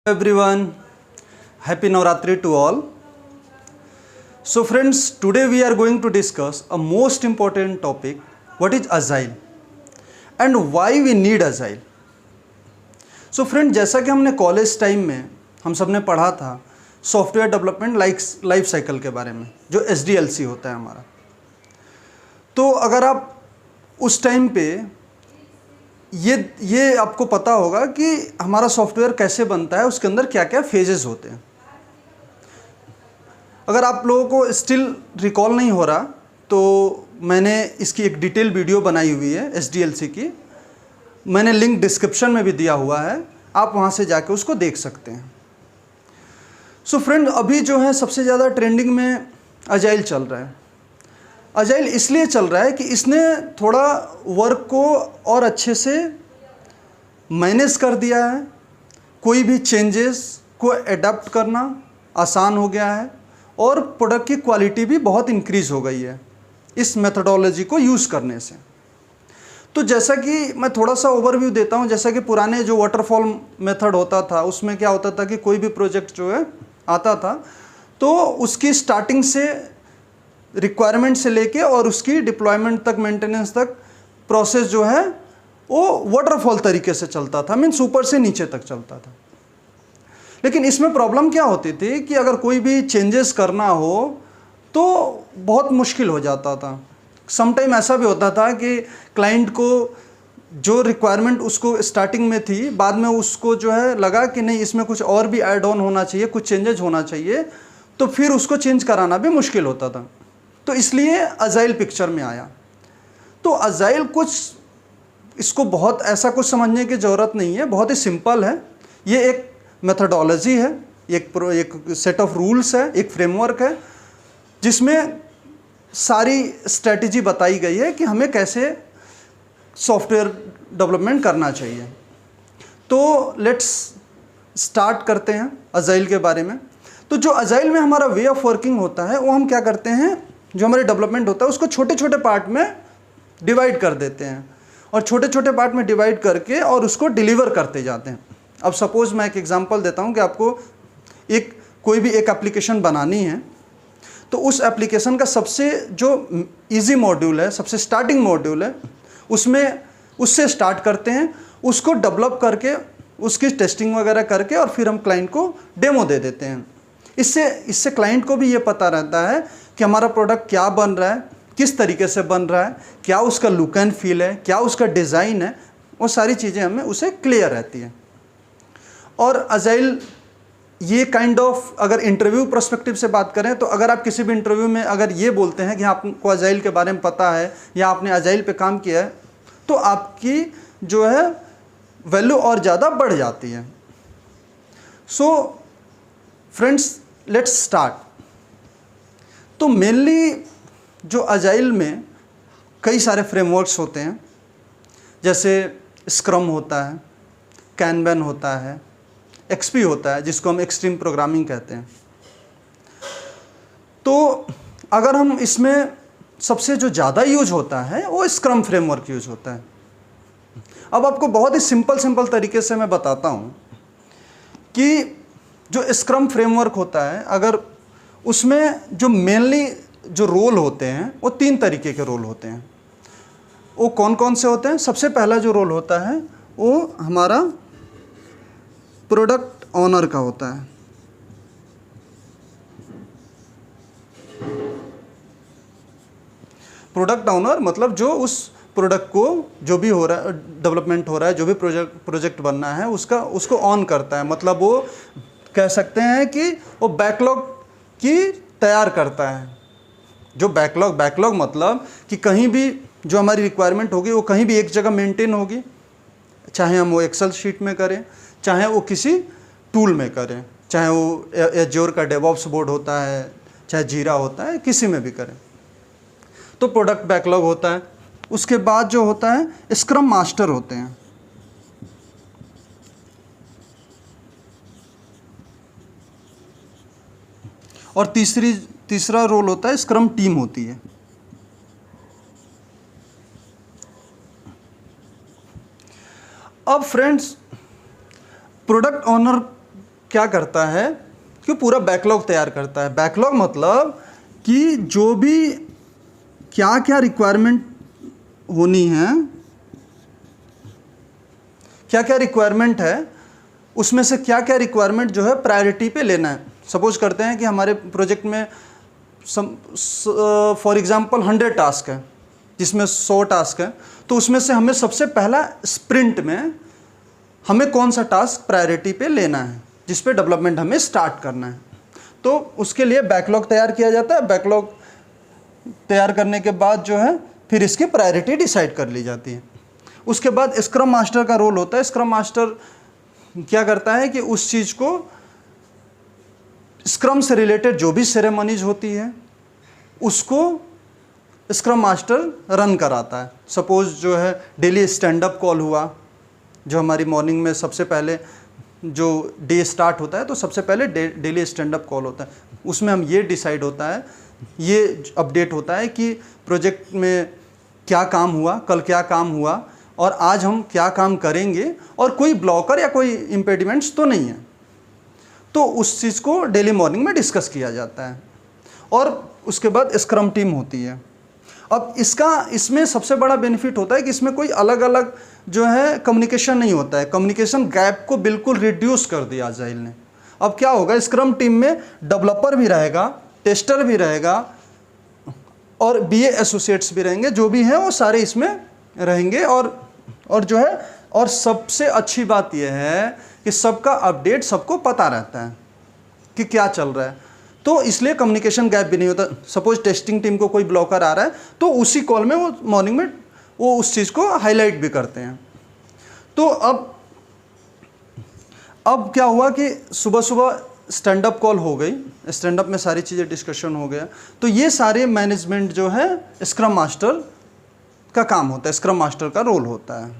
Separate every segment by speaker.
Speaker 1: Everyone, happy Navratri to all. So friends, today we are going to discuss a most important topic, what is Agile and why we need Agile. So friend, जैसा कि हमने college time में हम सब ने पढ़ा था software development life cycle के बारे में, जो SDLC होता है हमारा। तो अगर आप उस टाइम पे ये आपको पता होगा कि हमारा सॉफ्टवेयर कैसे बनता है, उसके अंदर क्या क्या फेजेस होते हैं। अगर आप लोगों को स्टिल रिकॉल नहीं हो रहा तो मैंने इसकी एक डिटेल वीडियो बनाई हुई है SDLC की, मैंने लिंक डिस्क्रिप्शन में भी दिया हुआ है, आप वहाँ से जाके उसको देख सकते हैं। सो फ्रेंड, अभी जो है सबसे ज़्यादा ट्रेंडिंग में अजाइल चल रहा है। अजाइल इसलिए चल रहा है कि इसने थोड़ा वर्क को और अच्छे से मैनेज कर दिया है, कोई भी चेंजेस को एडाप्ट करना आसान हो गया है और प्रोडक्ट की क्वालिटी भी बहुत इंक्रीज़ हो गई है इस मेथडोलॉजी को यूज़ करने से। तो जैसा कि मैं थोड़ा सा ओवरव्यू देता हूँ, जैसा कि पुराने जो वाटरफॉल मेथड होता था उसमें क्या होता था कि कोई भी प्रोजेक्ट जो है आता था तो उसकी स्टार्टिंग से रिक्वायरमेंट से लेके और उसकी डिप्लॉयमेंट तक, मेंटेनेंस तक प्रोसेस जो है वो वाटरफॉल तरीके से चलता था, मीन्स ऊपर से नीचे तक चलता था। लेकिन इसमें प्रॉब्लम क्या होती थी कि अगर कोई भी चेंजेस करना हो तो बहुत मुश्किल हो जाता था। समटाइम ऐसा भी होता था कि क्लाइंट को जो रिक्वायरमेंट उसको स्टार्टिंग में थी, बाद में उसको जो है लगा कि नहीं इसमें कुछ और भी ऐड ऑन होना चाहिए, कुछ चेंजेस होना चाहिए, तो फिर उसको चेंज कराना भी मुश्किल होता था। तो इसलिए अजाइल पिक्चर में आया। तो अजाइल कुछ, इसको बहुत ऐसा कुछ समझने की ज़रूरत नहीं है, बहुत ही सिंपल है। ये एक मेथडोलॉजी है, एक सेट ऑफ रूल्स है, एक फ्रेमवर्क है जिसमें सारी स्ट्रेटजी बताई गई है कि हमें कैसे सॉफ्टवेयर डेवलपमेंट करना चाहिए। तो लेट्स स्टार्ट करते हैं अजाइल के बारे में। तो जो अजाइल में हमारा वे ऑफ वर्किंग होता है वो हम क्या करते हैं, जो हमारे डेवलपमेंट होता है उसको छोटे छोटे पार्ट में डिवाइड कर देते हैं और छोटे छोटे पार्ट में डिवाइड करके और उसको डिलीवर करते जाते हैं। अब सपोज़ मैं एक एग्जांपल देता हूं कि आपको कोई भी एक एप्लीकेशन बनानी है, तो उस एप्लीकेशन का सबसे जो इजी मॉड्यूल है, सबसे स्टार्टिंग मॉड्यूल है, उससे स्टार्ट करते हैं, उसको डेवलप करके उसकी टेस्टिंग वगैरह करके और फिर हम क्लाइंट को डेमो दे देते हैं। इससे क्लाइंट को भी ये पता रहता है कि हमारा प्रोडक्ट क्या बन रहा है, किस तरीके से बन रहा है, क्या उसका लुक एंड फील है, क्या उसका डिज़ाइन है, वो सारी चीज़ें हमें उसे क्लियर रहती हैं। और अजाइल ये काइंड ऑफ, अगर इंटरव्यू पर्सपेक्टिव से बात करें तो अगर आप किसी भी इंटरव्यू में अगर ये बोलते हैं कि आपको अजाइल के बारे में पता है या आपने अजाइल पे काम किया है, तो आपकी जो है वैल्यू और ज़्यादा बढ़ जाती है। So friends, let's start. तो मेनली जो अजाइल में कई सारे फ्रेमवर्क्स होते हैं, जैसे स्क्रम होता है, कैनबन होता है, XP होता है जिसको हम एक्सट्रीम प्रोग्रामिंग कहते हैं। तो अगर हम इसमें सबसे जो ज़्यादा यूज होता है वो स्क्रम फ्रेमवर्क यूज होता है। अब आपको बहुत ही सिंपल तरीके से मैं बताता हूँ कि जो स्क्रम फ्रेमवर्क होता है, अगर उसमें जो मेनली जो रोल होते हैं वो 3 तरीके के रोल होते हैं। वो कौन कौन से होते हैं? सबसे पहला जो रोल होता है वो हमारा प्रोडक्ट ओनर का होता है। प्रोडक्ट ओनर मतलब जो उस प्रोडक्ट को, जो भी हो रहा है, डेवलपमेंट हो रहा है, जो भी प्रोजेक्ट बनना है उसको ऑन करता है। मतलब वो कह सकते हैं कि वो बैकलॉग की तैयार करता है। जो बैकलॉग मतलब कि कहीं भी जो हमारी रिक्वायरमेंट होगी वो कहीं भी एक जगह मेंटेन होगी, चाहे हम वो एक्सेल शीट में करें, चाहे वो किसी टूल में करें, चाहे वो एज्योर का डेवऑप्स बोर्ड होता है, चाहे जीरा होता है, किसी में भी करें। तो प्रोडक्ट बैकलॉग होता है। उसके बाद जो होता है स्क्रम मास्टर होते हैं। और तीसरा रोल होता है स्क्रम टीम होती है। अब फ्रेंड्स, प्रोडक्ट ओनर क्या करता है कि पूरा बैकलॉग तैयार करता है। बैकलॉग मतलब कि जो भी क्या क्या रिक्वायरमेंट होनी है, क्या क्या रिक्वायरमेंट है, उसमें से क्या क्या रिक्वायरमेंट जो है प्रायोरिटी पे लेना है। सपोज करते हैं कि हमारे प्रोजेक्ट में फॉर एग्जांपल 100 टास्क है, जिसमें 100 टास्क है, तो उसमें से हमें सबसे पहला स्प्रिंट में हमें कौन सा टास्क प्रायोरिटी पे लेना है, जिस पे डेवलपमेंट हमें स्टार्ट करना है। तो उसके लिए बैकलॉग तैयार किया जाता है। बैकलॉग तैयार करने के बाद जो है फिर इसकी प्रायोरिटी डिसाइड कर ली जाती है। उसके बाद स्क्रम मास्टर का रोल होता है। स्क्रम मास्टर क्या करता है कि उस चीज़ को, स्क्रम से रिलेटेड जो भी सेरेमनीज होती है उसको स्क्रम मास्टर रन कराता है। सपोज जो है डेली स्टैंड अप कॉल हुआ, जो हमारी मॉर्निंग में सबसे पहले जो डे स्टार्ट होता है, तो सबसे पहले डेली स्टैंड अप कॉल होता है। उसमें हम ये डिसाइड होता है, ये अपडेट होता है कि प्रोजेक्ट में क्या काम हुआ, कल क्या काम हुआ और आज हम क्या काम करेंगे, और कोई ब्लॉकर या कोई इम्पेडिमेंट्स तो नहीं है। तो उस चीज़ को डेली मॉर्निंग में डिस्कस किया जाता है। और उसके बाद स्क्रम टीम होती है। अब इसमें सबसे बड़ा बेनिफिट होता है कि इसमें कोई अलग अलग जो है कम्युनिकेशन नहीं होता है। कम्युनिकेशन गैप को बिल्कुल रिड्यूस कर दिया अजाइल ने। अब क्या होगा, स्क्रम टीम में डेवलपर भी रहेगा, टेस्टर भी रहेगा और बीए एसोसिएट्स भी रहेंगे। जो भी हैं वो सारे इसमें रहेंगे। और जो है, और सबसे अच्छी बात यह है कि सबका अपडेट सबको पता रहता है कि क्या चल रहा है। तो इसलिए कम्युनिकेशन गैप भी नहीं होता। सपोज टेस्टिंग टीम को कोई ब्लॉकर आ रहा है तो उसी कॉल में वो मॉर्निंग में वो उस चीज़ को हाईलाइट भी करते हैं। तो अब क्या हुआ कि सुबह सुबह स्टैंड अप कॉल हो गई, स्टैंड अप में सारी चीज़ें डिस्कशन हो गया। तो ये सारे मैनेजमेंट जो है स्क्रम मास्टर का काम होता है, स्क्रम मास्टर का रोल होता है।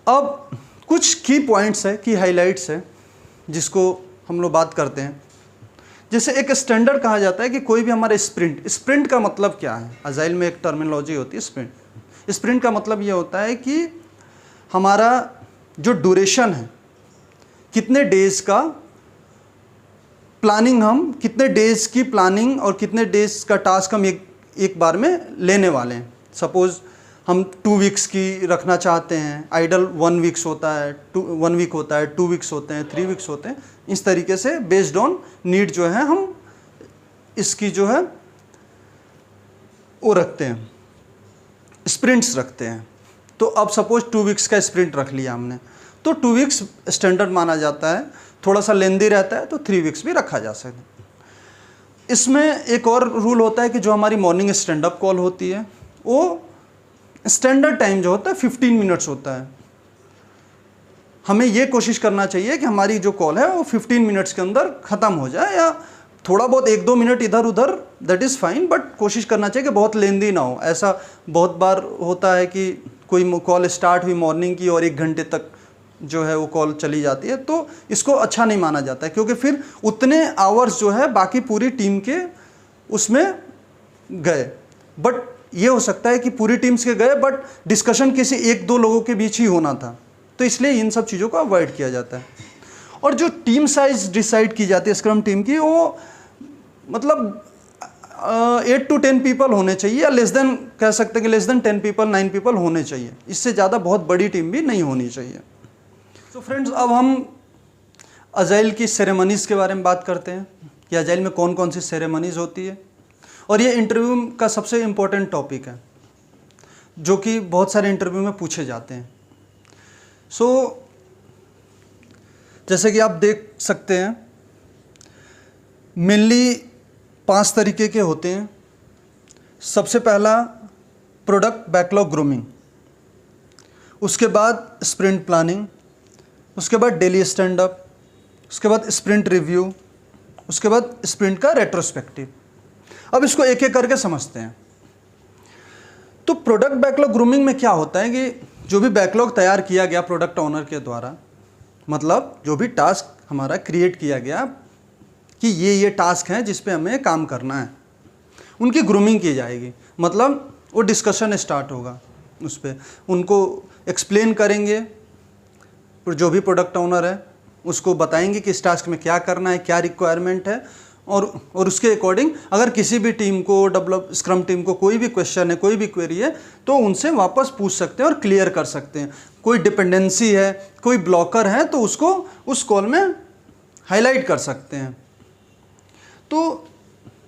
Speaker 1: अब कुछ की पॉइंट्स है, की हाइलाइट्स है, जिसको हम लोग बात करते हैं। जैसे एक स्टैंडर्ड कहा जाता है कि कोई भी हमारा स्प्रिंट का मतलब क्या है। अजाइल में एक टर्मिनोलॉजी होती है स्प्रिंट। स्प्रिंट का मतलब ये होता है कि हमारा जो ड्यूरेशन है, कितने डेज का प्लानिंग, हम कितने डेज की प्लानिंग और कितने डेज का टास्क हम एक बार में लेने वाले हैं। सपोज हम 2 वीक्स की रखना चाहते हैं, आइडल 1 वीक्स होता है, 1 वीक होता है, 2 वीक्स होते हैं, 3 वीक्स होते हैं। इस तरीके से बेस्ड ऑन नीड जो है हम इसकी जो है वो रखते हैं, स्प्रिंट्स रखते हैं। तो अब सपोज 2 वीक्स का स्प्रिंट रख लिया हमने, तो 2 वीक्स स्टैंडर्ड माना जाता है। थोड़ा सा लेंदी रहता है तो 3 वीक्स भी रखा जा सकता है। इसमें एक और रूल होता है कि जो हमारी मॉर्निंग स्टैंड अप कॉल होती है वो स्टैंडर्ड टाइम जो होता है 15 मिनट्स होता है। हमें ये कोशिश करना चाहिए कि हमारी जो कॉल है वो 15 मिनट्स के अंदर ख़त्म हो जाए, या थोड़ा बहुत 1-2 मिनट इधर उधर दैट इज़ फाइन, बट कोशिश करना चाहिए कि बहुत लेंदी ना हो। ऐसा बहुत बार होता है कि कोई कॉल स्टार्ट हुई मॉर्निंग की और 1 घंटे तक जो है वो कॉल चली जाती है, तो इसको अच्छा नहीं माना जाता है, क्योंकि फिर उतने आवर्स जो है बाकी पूरी टीम के उसमें गए। बट ये हो सकता है कि पूरी टीम्स के गए बट डिस्कशन किसी 1-2 लोगों के बीच ही होना था, तो इसलिए इन सब चीज़ों को अवॉइड किया जाता है। और जो टीम साइज डिसाइड की जाती है स्क्रम टीम की, वो मतलब 8 to 10 पीपल होने चाहिए, या लेस देन कह सकते हैं कि लेस देन 10 पीपल 9 पीपल होने चाहिए। इससे ज़्यादा बहुत बड़ी टीम भी नहीं होनी चाहिए। तो फ्रेंड्स, अब हम अजाइल की सेरेमनीज़ के बारे में बात करते हैं कि अजाइल में कौन कौन सी सेरेमनीज़ होती है। और ये इंटरव्यू का सबसे इम्पोर्टेंट टॉपिक है जो कि बहुत सारे इंटरव्यू में पूछे जाते हैं। जैसे कि आप देख सकते हैं, मेनली 5 तरीके के होते हैं। सबसे पहला प्रोडक्ट बैकलॉग ग्रूमिंग, उसके बाद स्प्रिंट प्लानिंग, उसके बाद डेली स्टैंड अप, उसके बाद स्प्रिंट रिव्यू, उसके बाद स्प्रिंट का रेट्रोस्पेक्टिव। अब इसको एक एक करके समझते हैं। तो प्रोडक्ट बैकलॉग ग्रूमिंग में क्या होता है कि जो भी बैकलॉग तैयार किया गया प्रोडक्ट ओनर के द्वारा, मतलब जो भी टास्क हमारा क्रिएट किया गया कि ये टास्क हैं जिस पे हमें काम करना है, उनकी ग्रूमिंग की जाएगी। मतलब वो डिस्कशन स्टार्ट होगा, उस पर उनको एक्सप्लेन करेंगे जो भी प्रोडक्ट ओनर है, उसको बताएंगे कि इस टास्क में क्या करना है, क्या रिक्वायरमेंट है, और उसके अकॉर्डिंग अगर किसी भी टीम को, डेवलप स्क्रम टीम को कोई भी क्वेश्चन है, कोई भी क्वेरी है, तो उनसे वापस पूछ सकते हैं और क्लियर कर सकते हैं। कोई डिपेंडेंसी है, कोई ब्लॉकर है, तो उसको उस कॉल में हाईलाइट कर सकते हैं। तो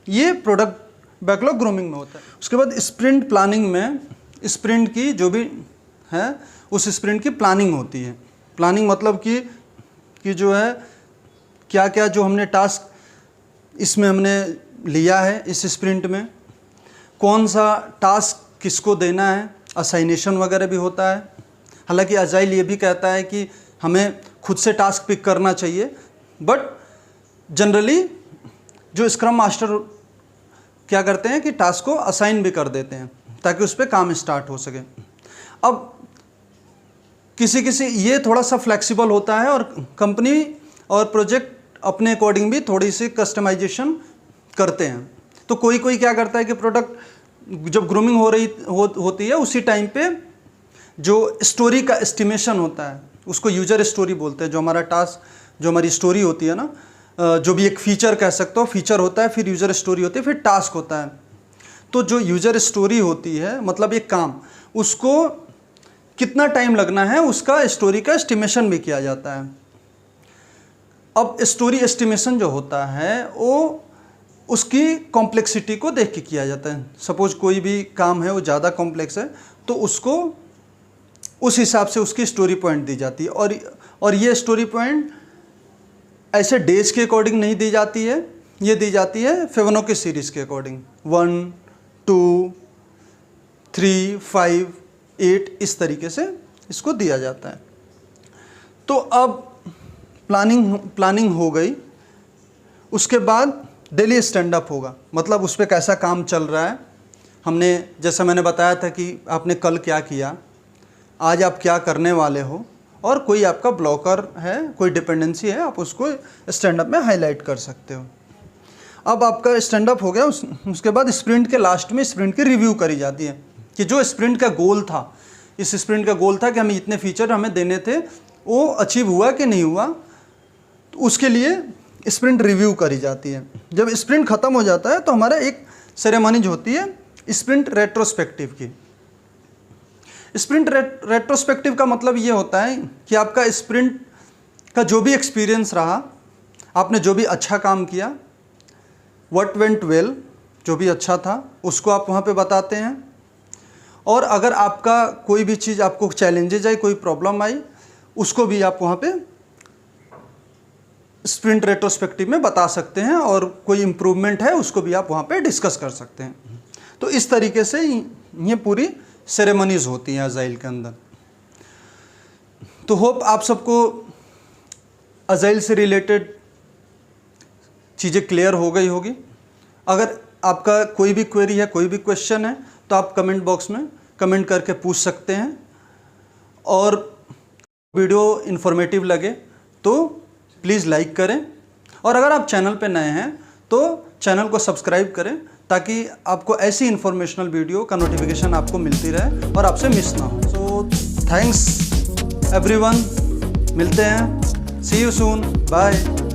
Speaker 1: ये प्रोडक्ट बैकलॉग ग्रूमिंग में होता है। उसके बाद स्प्रिंट प्लानिंग में स्प्रिंट की जो भी है उस स्प्रिंट की प्लानिंग होती है। प्लानिंग मतलब कि जो है क्या क्या जो हमने टास्क इसमें हमने लिया है इस स्प्रिंट में, कौन सा टास्क किसको देना है, असाइनेशन वगैरह भी होता है। हालांकि अजाइल ये भी कहता है कि हमें खुद से टास्क पिक करना चाहिए, बट जनरली जो स्क्रम मास्टर क्या करते हैं कि टास्क को असाइन भी कर देते हैं ताकि उस पर काम स्टार्ट हो सके। अब किसी ये थोड़ा सा फ्लेक्सिबल होता है और कंपनी और प्रोजेक्ट अपने अकॉर्डिंग भी थोड़ी सी कस्टमाइजेशन करते हैं। तो कोई क्या करता है कि प्रोडक्ट जब ग्रूमिंग होती है उसी टाइम पे जो स्टोरी का एस्टिमेशन होता है उसको यूजर स्टोरी बोलते हैं। जो हमारा टास्क, जो हमारी स्टोरी होती है ना, जो भी एक फीचर कह सकते हो, फीचर होता है, फिर यूजर स्टोरी होती है, फिर टास्क होता है। तो जो यूजर स्टोरी होती है मतलब एक काम, उसको कितना टाइम लगना है उसका स्टोरी का एस्टिमेशन भी किया जाता है। अब स्टोरी एस्टिमेशन जो होता है वो उसकी कॉम्प्लेक्सिटी को देख के किया जाता है। सपोज कोई भी काम है वो ज़्यादा कॉम्प्लेक्स है तो उसको उस हिसाब से उसकी स्टोरी पॉइंट दी जाती है। और ये स्टोरी पॉइंट ऐसे डेज के अकॉर्डिंग नहीं दी जाती है, ये दी जाती है फिबोनाची सीरीज़ के अकॉर्डिंग। 1, 2, 3, 5, 8 इस तरीके से इसको दिया जाता है। तो अब प्लानिंग हो गई, उसके बाद डेली स्टैंड अप होगा। मतलब उस पर कैसा काम चल रहा है, हमने जैसा मैंने बताया था कि आपने कल क्या किया, आज आप क्या करने वाले हो, और कोई आपका ब्लॉकर है, कोई डिपेंडेंसी है, आप उसको स्टैंड अप में हाईलाइट कर सकते हो। अब आपका स्टैंड अप हो गया, उसके बाद स्प्रिंट के लास्ट में स्प्रिंट की रिव्यू करी जाती है कि जो स्प्रिंट का गोल था, इस स्प्रिंट का गोल था कि हमें इतने फीचर हमें देने थे, वो अचीव हुआ कि नहीं हुआ, तो उसके लिए स्प्रिंट रिव्यू करी जाती है। जब स्प्रिंट ख़त्म हो जाता है तो हमारा एक सेरेमनी होती है स्प्रिंट रेट्रोस्पेक्टिव की। स्प्रिंट रेट्रोस्पेक्टिव का मतलब ये होता है कि आपका स्प्रिंट का जो भी एक्सपीरियंस रहा, आपने जो भी अच्छा काम किया, व्हाट वेंट वेल, जो भी अच्छा था उसको आप वहाँ पे बताते हैं। और अगर आपका कोई भी चीज़, आपको चैलेंजेज आई, कोई प्रॉब्लम आई, उसको भी आप वहाँ पे स्प्रिंट रेट्रोस्पेक्टिव में बता सकते हैं, और कोई इम्प्रूवमेंट है उसको भी आप वहाँ पे डिस्कस कर सकते हैं। तो इस तरीके से ये पूरी सेरेमनीज़ होती हैं अजाइल के अंदर। तो होप आप सबको अजाइल से रिलेटेड चीज़ें क्लियर हो गई होगी। अगर आपका कोई भी क्वेरी है, कोई भी क्वेश्चन है, तो आप कमेंट बॉक्स में कमेंट करके पूछ सकते हैं। और वीडियो इन्फॉर्मेटिव लगे तो प्लीज़ लाइक करें, और अगर आप चैनल पे नए हैं तो चैनल को सब्सक्राइब करें ताकि आपको ऐसी इन्फॉर्मेशनल वीडियो का नोटिफिकेशन आपको मिलती रहे और आपसे मिस ना हो। सो थैंक्स एवरीवन, मिलते हैं, सी यू सून, बाय।